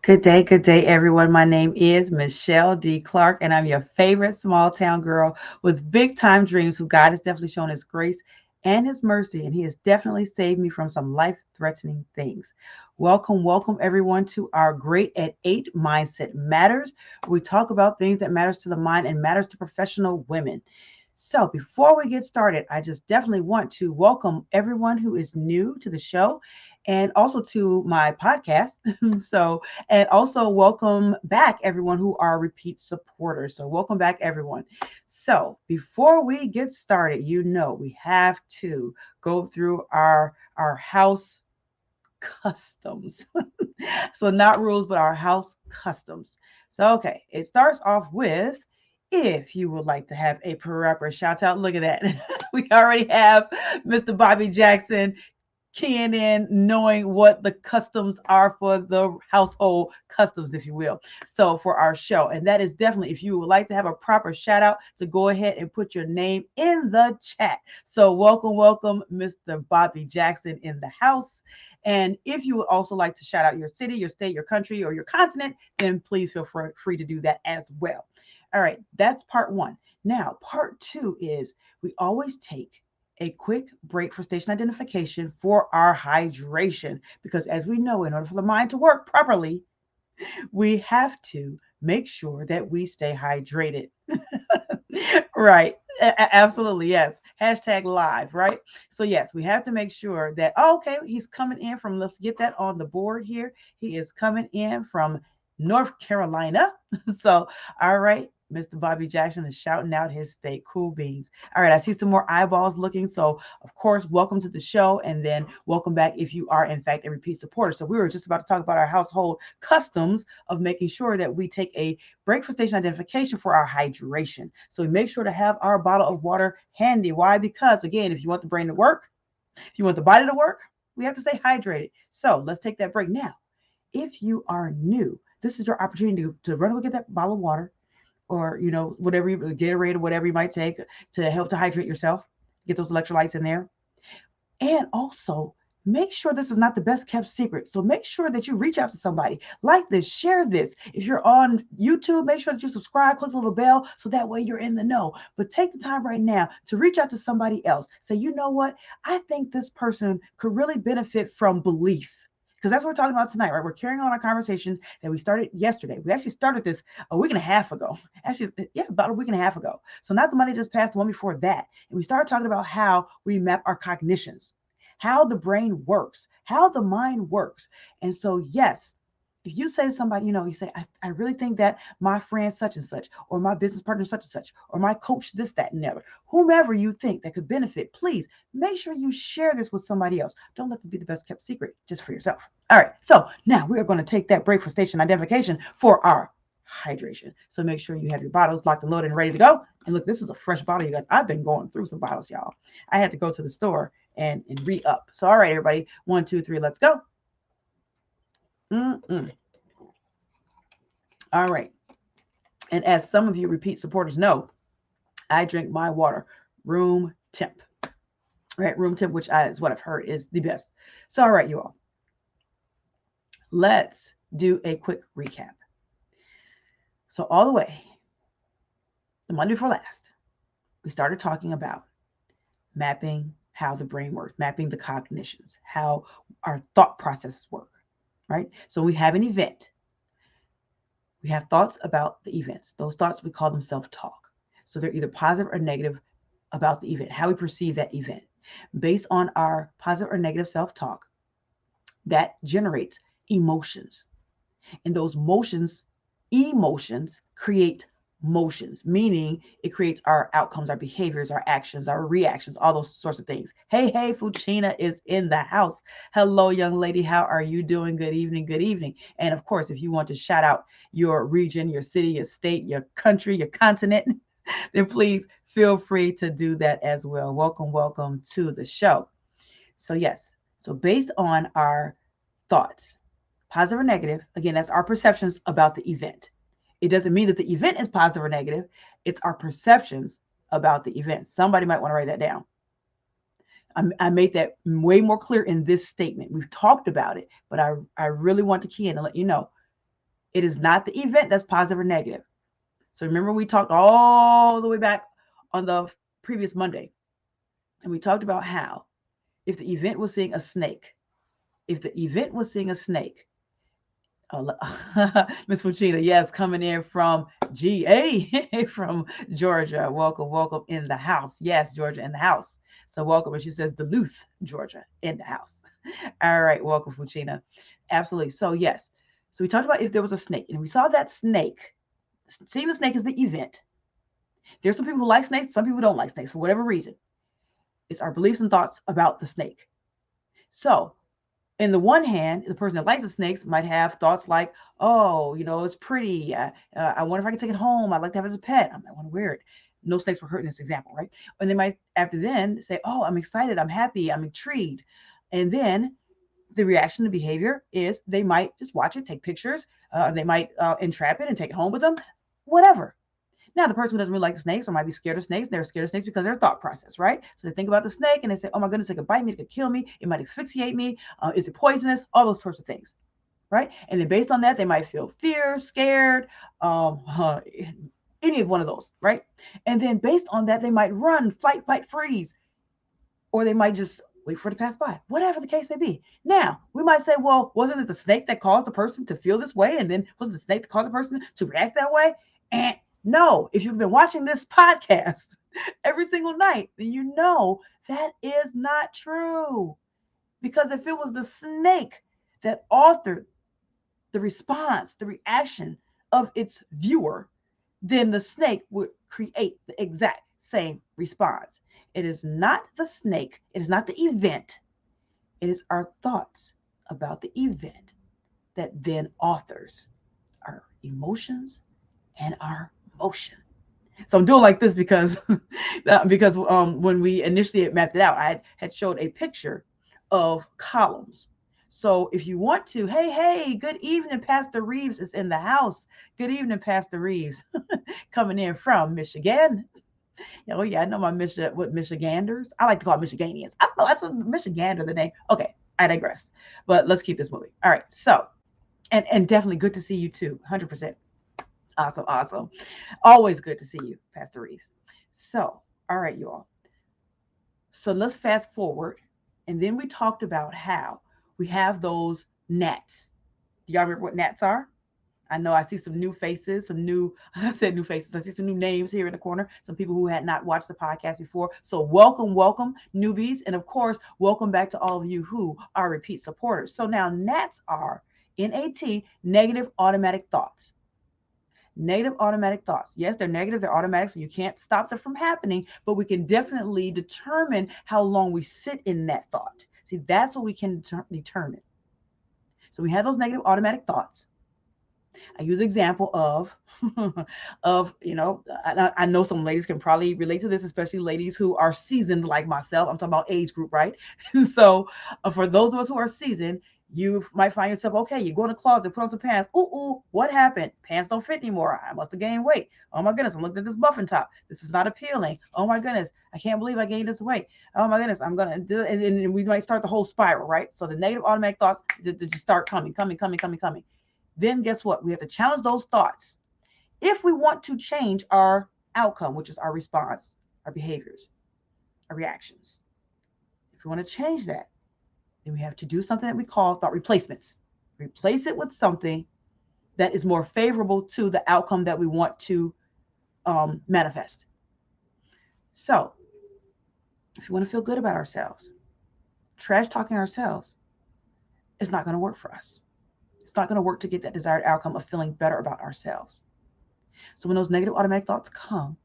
Good day, everyone. My name is Michelle D. Clark, and I'm your favorite small town girl with big time dreams who God has definitely shown His grace and His mercy, and He has definitely saved me from some life threatening things. Welcome, everyone, to our Great at 8 Mindset Matters. We talk about things that matters to the mind and matters to professional women. So before we get started, I just definitely want to welcome everyone who is new to the show and also to my podcast. And also welcome back everyone who are repeat supporters. So welcome back everyone. So before we get started, we have to go through our house customs. So not rules, but our house customs. So okay, it starts off with if you would like to have a proper shout out. Look at that. We already have Mr. Bobby Jackson keying in, knowing what the customs are for the household customs, if you will. So for our show, and that is definitely if you would like to have a proper shout out, to go ahead and put your name in the chat. So welcome, Mr. Bobby Jackson in the house. And if you would also like to shout out your city, your state, your country, or your continent, then please feel free to do that as well. All right, that's part one. Now, part two is we always take a quick break for station identification for our hydration. Because as we know, in order for the mind to work properly, we have to make sure that we stay hydrated. Right. Absolutely. Yes. Hashtag live. Right. So, yes, we have to make sure that, oh, okay, he's coming in from, let's get that on the board here. He is coming in from North Carolina. So, all right. Mr. Bobby Jackson is shouting out his state. Cool beans. All right. I see some more eyeballs looking. So, of course, welcome to the show. And then welcome back if you are, in fact, a repeat supporter. So, we were just about to talk about our household customs of making sure that we take a break for station identification for our hydration. So we make sure to have our bottle of water handy. Why? Because again, if you want the brain to work, if you want the body to work, we have to stay hydrated. So let's take that break now. If you are new, this is your opportunity to run and get that bottle of water, or whatever you Gatorade or whatever you might take to help to hydrate yourself, get those electrolytes in there. And also, make sure this is not the best kept secret. So make sure that you reach out to somebody, like this, share this. If you're on YouTube, make sure that you subscribe, click the little bell so that way you're in the know. But take the time right now to reach out to somebody else. Say, you know what? I think this person could really benefit from belief. Because that's what we're talking about tonight, right? We're carrying on our conversation that we started yesterday. We actually started this a week and a half ago. Actually, yeah, about a week and a half ago. So not the Monday just passed, the one before that. And we started talking about how we map our cognitions, how the brain works, how the mind works. And so, yes, if you say to somebody, you say, I really think that my friend such and such, or my business partner such and such, or my coach this, that, and the other, whomever you think that could benefit, please make sure you share this with somebody else. Don't let this be the best kept secret just for yourself. All right. So now we are going to take that break for station identification for our hydration. So make sure you have your bottles locked and loaded and ready to go. And look, this is a fresh bottle, you guys. I've been going through some bottles, y'all. I had to go to the store and re-up. So, all right, everybody. 1, 2, 3, let's go. Mm-mm. All right. And as some of you repeat supporters know, I drink my water room temp. Right, room temp, which is what I've heard is the best. So, all right, you all. Let's do a quick recap. So, all the way, the Monday before last, we started talking about mapping how the brain works, mapping the cognitions, how our thought processes work, right? So we have an event. We have thoughts about the events. Those thoughts, we call them self-talk. So they're either positive or negative about the event, how we perceive that event. Based on our positive or negative self-talk, that generates emotions. And those emotions create motions, meaning it creates our outcomes, our behaviors, our actions, our reactions, all those sorts of things. Hey, Fuchina is in the house. Hello, young lady. How are you doing? Good evening. Good evening. And of course, if you want to shout out your region, your city, your state, your country, your continent, then please feel free to do that as well. Welcome to the show. So yes, so based on our thoughts, positive or negative, again, that's our perceptions about the event. It doesn't mean that the event is positive or negative. It's our perceptions about the event. Somebody might want to write that down. I made that way more clear in this statement. We've talked about it, but I really want to key in and let you know It is not the event that's positive or negative. So remember, we talked all the way back on the previous Monday, and we talked about how if the event was seeing a snake, if the event was seeing a snake, Miss Fuchina, yes, coming in from GA from Georgia. Welcome, welcome in the house. Yes, Georgia in the house. So welcome. And she says Duluth, Georgia in the house. All right, welcome, Fuchina. Absolutely. So yes. So we talked about if there was a snake, and we saw that snake. Seeing the snake is the event. There's some people who like snakes, some people don't like snakes for whatever reason. It's our beliefs and thoughts about the snake. So in the one hand, the person that likes the snakes might have thoughts like, oh, it's pretty. I wonder if I can take it home. I'd like to have it as a pet. I might want to wear it. No snakes were hurt in this example, right? And they might, after then, say, oh, I'm excited. I'm happy. I'm intrigued. And then the reaction, the behavior is they might just watch it, take pictures. They might entrap it and take it home with them, whatever. Now, the person who doesn't really like snakes or might be scared of snakes, they're scared of snakes because of their thought process, right? So they think about the snake and they say, oh my goodness, it could bite me, it could kill me, it might asphyxiate me, is it poisonous? All those sorts of things, right? And then based on that, they might feel fear, scared, any of one of those, right? And then based on that, they might run, flight, fight, freeze, or they might just wait for it to pass by, whatever the case may be. Now, we might say, well, wasn't it the snake that caused the person to feel this way? And then wasn't the snake that caused the person to react that way? And no, if you've been watching this podcast every single night, then you know that is not true. Because if it was the snake that authored the response, the reaction of its viewer, then the snake would create the exact same response. It is not the snake, it is not the event, it is our thoughts about the event that then authors our emotions and our motion. So I'm doing like this because when we initially mapped it out, I had showed a picture of columns. So if you want to, hey, good evening, Pastor Reeves is in the house. Good evening, Pastor Reeves, coming in from Michigan. Oh yeah, I know my Michiganders. I like to call it Michiganians. I don't know, that's a Michigander the name. Okay, I digressed. But let's keep this moving. All right, so and definitely good to see you too, 100%. Awesome. Always good to see you, Pastor Reeves. So, all right, you all. So let's fast forward. And then we talked about how we have those gnats. Do y'all remember what gnats are? I know I see some new faces, I said new faces. I see some new names here in the corner, some people who had not watched the podcast before. So welcome, newbies. And of course, welcome back to all of you who are repeat supporters. So now gnats are, NAT, negative automatic thoughts. Negative automatic thoughts. Yes, they're negative, they're automatic, so you can't stop them from happening, but we can definitely determine how long we sit in that thought. See, that's what we can determine. So we have those negative automatic thoughts. I use an example of, I know some ladies can probably relate to this, especially ladies who are seasoned like myself. I'm talking about age group, right? So for those of us who are seasoned, you might find yourself, okay, you go in the closet, put on some pants. Ooh, what happened? Pants don't fit anymore. I must have gained weight. Oh my goodness, I'm looking at this muffin top. This is not appealing. Oh my goodness, I can't believe I gained this weight. Oh my goodness, I'm going to do it. And we might start the whole spiral, right? So the negative automatic thoughts just start coming. Then guess what? We have to challenge those thoughts if we want to change our outcome, which is our response, our behaviors, our reactions. If we want to change that, then we have to do something that we call thought replacements. Replace it with something that is more favorable to the outcome that we want to manifest. So if you want to feel good about ourselves, trash talking ourselves is not going to work for us. It's not going to work to get that desired outcome of feeling better about ourselves. So when those negative automatic thoughts come,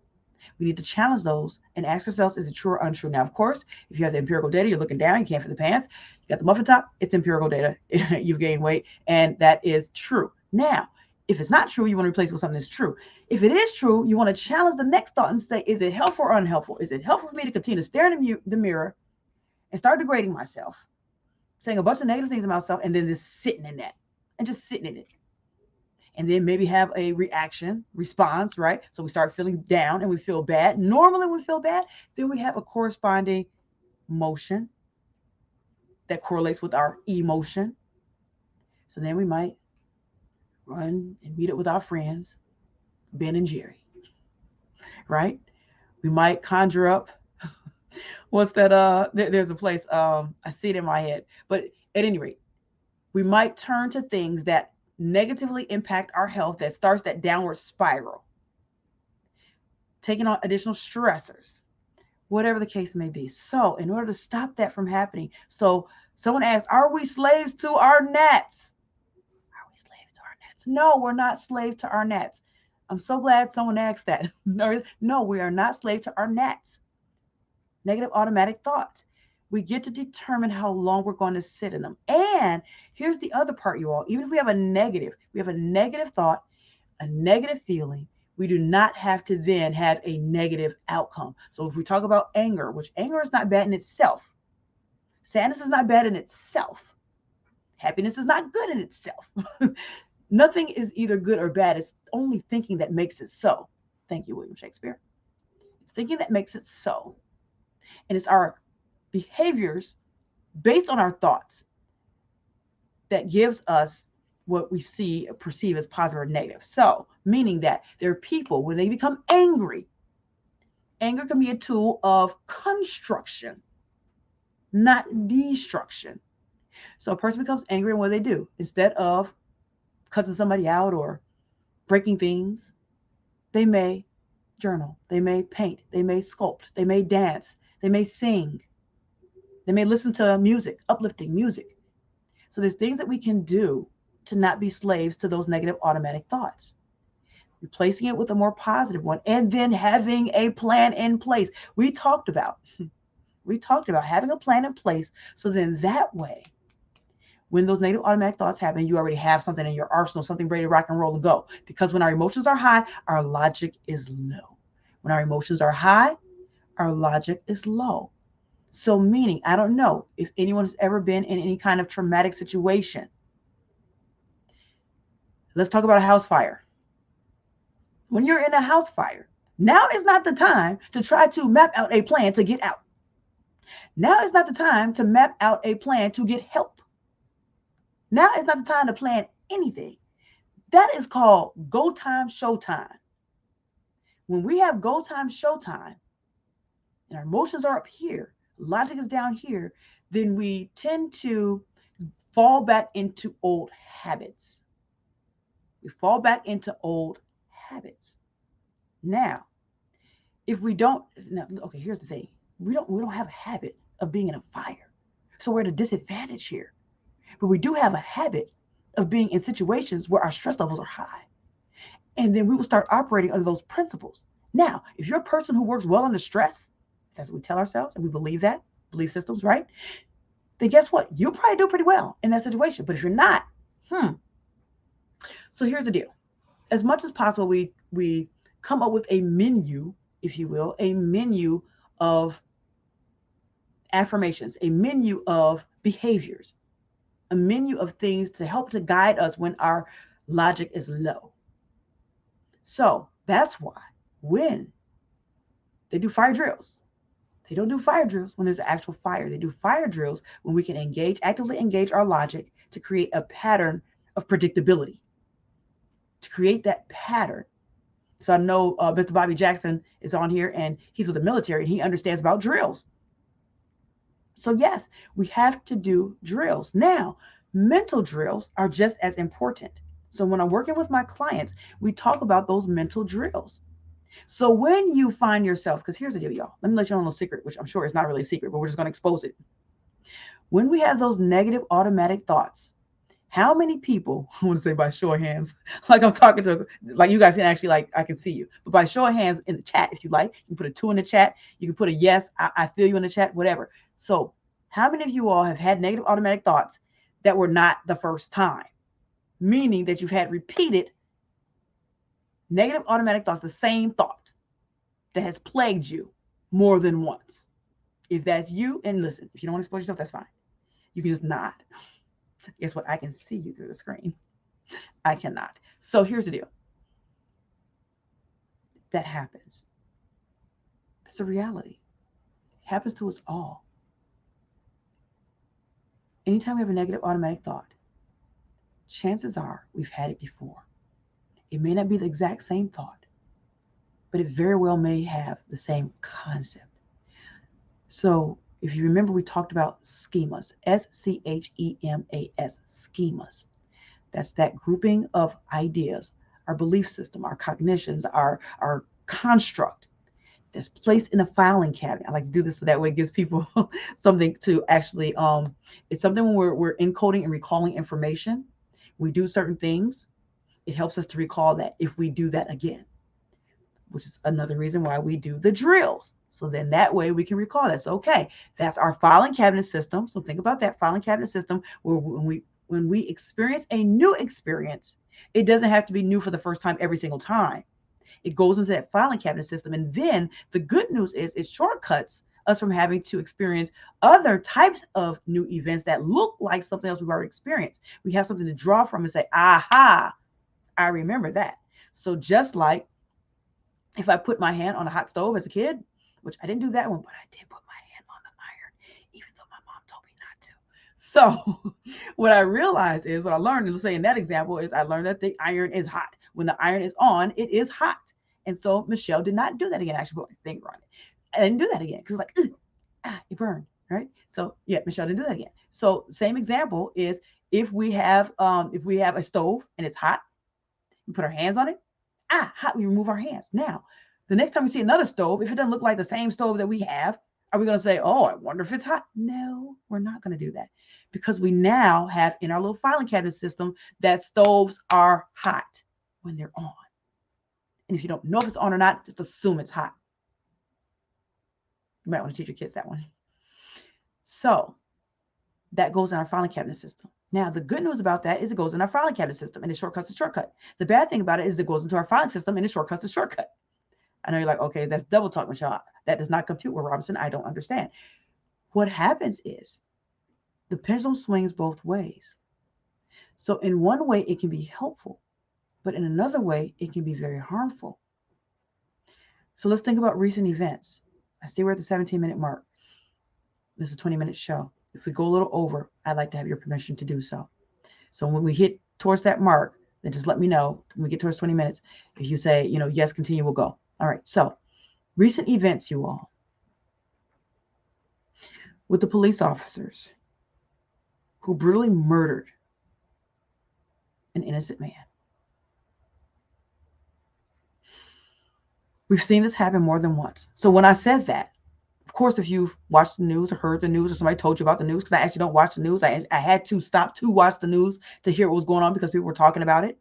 we need to challenge those and ask ourselves, is it true or untrue? Now, of course, if you have the empirical data, you're looking down, you can't fit the pants, you got the muffin top, it's empirical data. You've gained weight, and that is true. Now, if it's not true, you want to replace it with something that's true. If it is true, you want to challenge the next thought and say, is it helpful or unhelpful? Is it helpful for me to continue to stare in the mirror and start degrading myself, saying a bunch of negative things about myself, and then just sitting in that and just sitting in it? And then maybe have a response, right? So we start feeling down and we feel bad. Normally when we feel bad, then we have a corresponding motion that correlates with our emotion. So then we might run and meet up with our friends, Ben and Jerry, right? We might conjure up what's that? There's a place. I see it in my head. But at any rate, we might turn to things that negatively impact our health that starts that downward spiral, taking on additional stressors, whatever the case may be. So, in order to stop that from happening, so someone asks, are we slaves to our nets? Are we slaves to our nets? No, we're not slaves to our nets. I'm so glad someone asked that. No, we are not slaves to our nets. Negative automatic thoughts. We get to determine how long we're going to sit in them. And here's the other part, you all. Even if we have a negative thought, a negative feeling, we do not have to then have a negative outcome. So if we talk about anger, which anger is not bad in itself, sadness is not bad in itself, happiness is not good in itself. Nothing is either good or bad. It's only thinking that makes it so. Thank you, William Shakespeare. It's thinking that makes it so. And it's our behaviors based on our thoughts that gives us what we see, perceive as positive or negative. So, meaning that there are people, when they become angry, anger can be a tool of construction, not destruction. So, a person becomes angry, and what do? Instead of cussing somebody out or breaking things, they may journal, they may paint, they may sculpt, they may dance, they may sing, they may listen to music, uplifting music. So there's things that we can do to not be slaves to those negative automatic thoughts. Replacing it with a more positive one, and then having a plan in place. We talked about having a plan in place, so then that way, when those negative automatic thoughts happen, you already have something in your arsenal, something ready to rock and roll and go. Because when our emotions are high, our logic is low. When our emotions are high, our logic is low. So meaning, I don't know if anyone has ever been in any kind of traumatic situation. Let's talk about a house fire. When you're in a house fire, now is not the time to try to map out a plan to get out. Now is not the time to map out a plan to get help. Now is not the time to plan anything. That is called go time, show time. When we have go time, show time, and our emotions are up here, logic is down here, then we tend to fall back into old habits. We fall back into old habits. Now, if we don't, now, okay, here's the thing. We don't have a habit of being in a fire. So we're at a disadvantage here. But we do have a habit of being in situations where our stress levels are high. And then we will start operating under those principles. Now, if you're a person who works well under stress, that's what we tell ourselves, and we believe that, belief systems, right? Then guess what? You'll probably do pretty well in that situation. But if you're not, So here's the deal. As much as possible, we come up with a menu, if you will, a menu of affirmations, a menu of behaviors, a menu of things to help to guide us when our logic is low. So that's why when they do fire drills, they don't do fire drills when there's an actual fire. They do fire drills when we can actively engage our logic to create a pattern of predictability, to create that pattern. So I know Mr. Bobby Jackson is on here, and he's with the military, and he understands about drills. So yes, we have to do drills. Now, mental drills are just as important. So when I'm working with my clients, we talk about those mental drills. So when you find yourself, because here's the deal, y'all. Let me let you know a little secret, which I'm sure is not really a secret, but we're just going to expose it. When we have those negative automatic thoughts, how many people, I want to say by show of hands, like I'm talking to, like you guys can actually, like, I can see you, but by show of hands in the chat, if you like, you can put a 2 in the chat. You can put a yes, I feel you in the chat, whatever. So how many of you all have had negative automatic thoughts that were not the first time? Meaning that you've had repeated negative automatic thoughts, the same thought that has plagued you more than once. If that's you, and listen, if you don't want to expose yourself, that's fine. You can just nod. Guess what? I can see you through the screen. I cannot. So here's the deal. That happens. It's a reality. It happens to us all. Anytime we have a negative automatic thought, chances are we've had it before. It may not be the exact same thought, but it very well may have the same concept. So if you remember, we talked about schemas, schemas, schemas. That's that grouping of ideas, our belief system, our cognitions, our construct that's placed in a filing cabinet. I like to do this so that way it gives people something to actually, it's something when we're encoding and recalling information. We do certain things. It helps us to recall that if we do that again, which is another reason why we do the drills. So then that way we can recall that. So, okay, that's our filing cabinet system. So think about that filing cabinet system where when we experience a new experience, it doesn't have to be new for the first time every single time. It goes into that filing cabinet system. And then the good news is it shortcuts us from having to experience other types of new events that look like something else we've already experienced. We have something to draw from and say, aha, I remember that. So just like if I put my hand on a hot stove as a kid, which I didn't do that one, but I did put my hand on the iron, even though my mom told me not to. So what I realized is what I learned, let's say in that example, is I learned that the iron is hot. When the iron is on, it is hot. And so Michelle did not do that again. I actually put my finger on it. I didn't do that again because like, it burned, right? So yeah, Michelle didn't do that again. So same example is if we have a stove and it's hot, we put our hands on it. Hot, we remove our hands. Now, the next time we see another stove, if it doesn't look like the same stove that we have, are we going to say, oh, I wonder if it's hot? No, we're not going to do that because we now have in our little filing cabinet system that stoves are hot when they're on. And if you don't know if it's on or not, just assume it's hot. You might want to teach your kids that one. So that goes in our filing cabinet system. Now, the good news about that is it goes in our filing cabinet system and it shortcuts the shortcut. The bad thing about it is it goes into our filing system and it shortcuts the shortcut. I know you're like, okay, that's double talk, Michelle. That does not compute with Robinson. I don't understand. What happens is the pendulum swings both ways. So in one way, it can be helpful, but in another way, it can be very harmful. So let's think about recent events. I see we're at the 17-minute mark. This is a 20-minute show. If we go a little over, I'd like to have your permission to do so. So when we hit towards that mark, then just let me know when we get towards 20 minutes. If you say, yes, continue, we'll go. All right. So recent events, you all, with the police officers who brutally murdered an innocent man. We've seen this happen more than once. So when I said that, of course, if you've watched the news or heard the news or somebody told you about the news, because I actually don't watch the news. I had to stop to watch the news to hear what was going on because people were talking about it.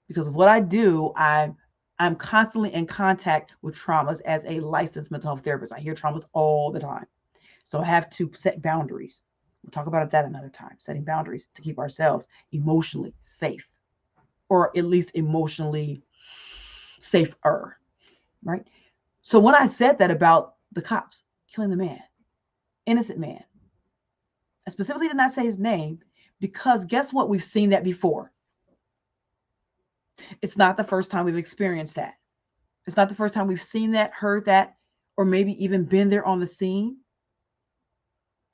Because of what I do, I'm constantly in contact with traumas as a licensed mental health therapist. I hear traumas all the time. So I have to set boundaries. We'll talk about that another time, setting boundaries to keep ourselves emotionally safe, or at least emotionally safer, right? So when I said that about the cops killing the man, innocent man, I specifically did not say his name because guess what? We've seen that before. It's not the first time we've experienced that. It's not the first time we've seen that, heard that, or maybe even been there on the scene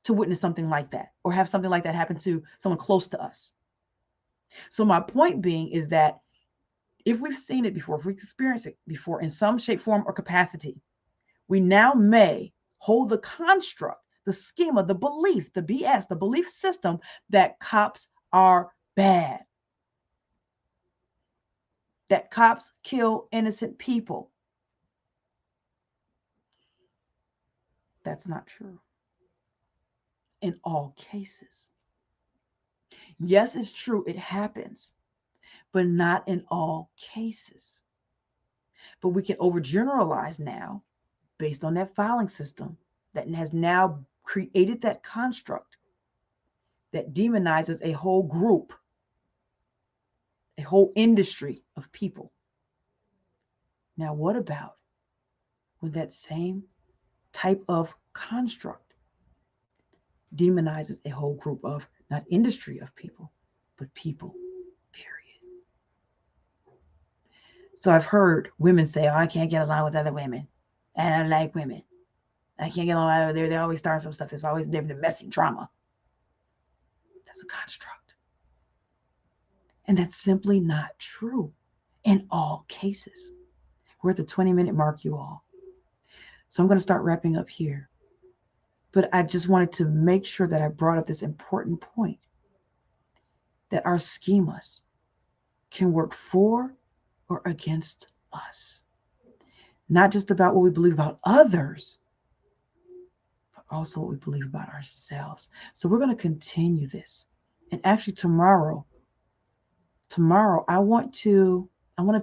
to witness something like that or have something like that happen to someone close to us. So my point being is that if we've seen it before, if we've experienced it before in some shape, form, or capacity, we now may hold the construct, the schema, the belief, the BS, the belief system that cops are bad, that cops kill innocent people. That's not true in all cases. Yes, it's true, it happens, but not in all cases. But we can overgeneralize now based on that filing system that has now created that construct that demonizes a whole group, a whole industry of people. Now, what about when that same type of construct demonizes a whole group of not industry of people, but people, period? So I've heard women say, oh, I can't get along with other women. And I like women. I can't get along with them. They always start some stuff. It's always the messy drama. That's a construct. And that's simply not true in all cases. We're at the 20-minute mark, you all. So I'm going to start wrapping up here. But I just wanted to make sure that I brought up this important point that our schemas can work for or against us. Not just about what we believe about others, but also what we believe about ourselves. So we're going to continue this. And actually tomorrow I want to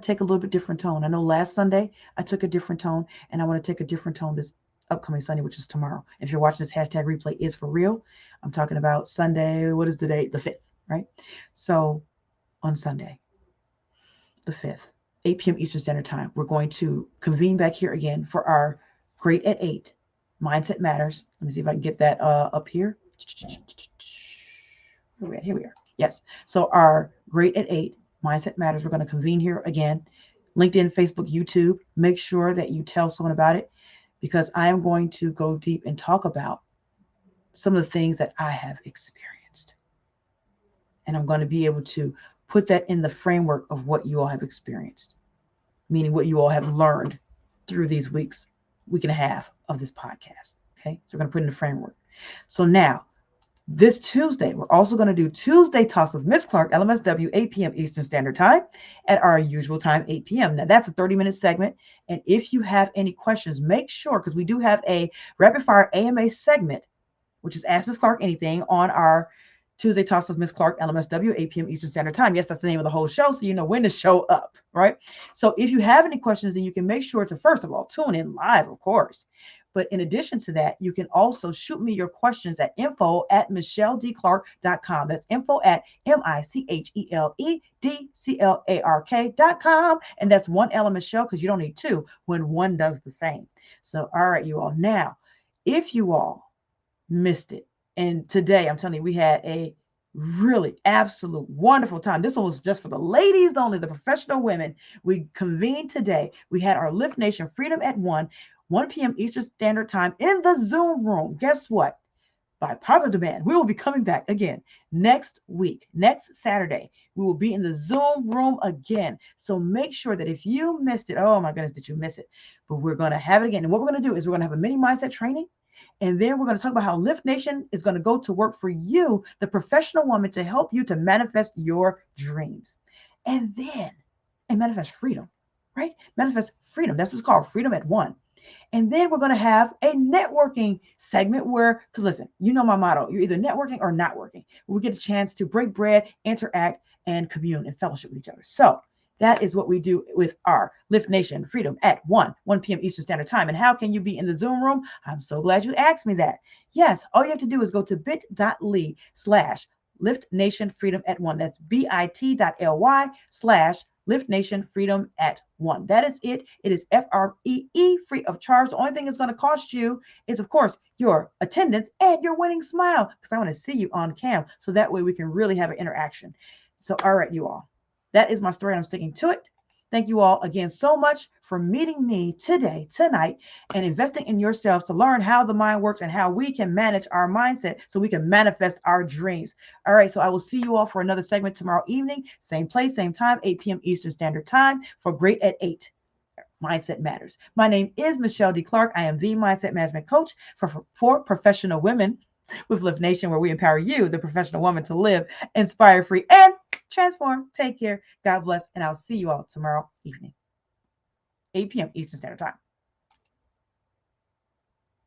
take a little bit different tone. I know last Sunday I took a different tone, and I want to take a different tone this upcoming Sunday, which is tomorrow. If you're watching this, hashtag replay is for real. I'm talking about Sunday. What is the date? The 5th, right? So on Sunday, the 5th, 8 p.m. Eastern Standard Time, we're going to convene back here again for our Great at 8 Mindset Matters. Let me see if I can get that up here. Where are we at? Here we are. Yes. So our Great at 8 Mindset Matters, we're going to convene here again. LinkedIn, Facebook, YouTube. Make sure that you tell someone about it, because I am going to go deep and talk about some of the things that I have experienced. And I'm going to be able to put that in the framework of what you all have experienced, meaning what you all have learned through these week and a half of this podcast. Okay. So we're going to put in the framework. So now, this Tuesday, we're also going to do Tuesday Talks with Miss Clark, LMSW, 8 p.m. Eastern Standard Time at our usual time, 8 p.m. Now, that's a 30-minute segment. And if you have any questions, make sure, because we do have a rapid fire AMA segment, which is Ask Miss Clark Anything, on our Tuesday Talks with Miss Clark, LMSW, 8 p.m. Eastern Standard Time. Yes, that's the name of the whole show, so you know when to show up, right? So if you have any questions, then you can make sure to, first of all, tune in live, of course. But in addition to that, you can also shoot me your questions at info@MicheleDClark.com. That's info@MicheleDClark.com. And that's one L of Michelle, because you don't need two when one does the same. So, all right, you all. Now, if you all missed it, and today, I'm telling you, we had a really absolute wonderful time. This one was just for the ladies only, the professional women. We convened today. We had our Lift Nation Freedom at 1 p.m. Eastern Standard Time in the Zoom room. Guess what? By popular demand, we will be coming back again next week, next Saturday. We will be in the Zoom room again. So make sure that if you missed it, oh my goodness, did you miss it? But we're going to have it again. And what we're going to do is we're going to have a mini mindset training. And then we're going to talk about how Lift Nation is going to go to work for you, the professional woman, to help you to manifest your dreams. And manifest freedom, right? Manifest freedom. That's what's called Freedom at 1. And then we're going to have a networking segment where, because listen, you know my motto, you're either networking or not working. We get a chance to break bread, interact, and commune and fellowship with each other. So that is what we do with our Lift Nation Freedom at 1 p.m. Eastern Standard Time. And how can you be in the Zoom room? I'm so glad you asked me that. Yes, all you have to do is go to bit.ly/Lift Nation Freedom at 1. That's bit.ly/Lift Nation Freedom at 1. That is it. It is FREE, free of charge. The only thing it's going to cost you is, of course, your attendance and your winning smile, because I want to see you on cam. So that way we can really have an interaction. So, all right, you all. That is my story, and I'm sticking to it. Thank you all again so much for meeting me today, tonight, and investing in yourselves to learn how the mind works and how we can manage our mindset so we can manifest our dreams. All right, so I will see you all for another segment tomorrow evening, same place, same time, 8 p.m. Eastern Standard Time for Great at 8. Mindset Matters. My name is MicheleDClark. I am the Mindset Management Coach for professional women with Lift Nation, where we empower you, the professional woman, to live inspire free and transform. Take care. God bless. And I'll see you all tomorrow evening, 8 p.m. Eastern Standard Time.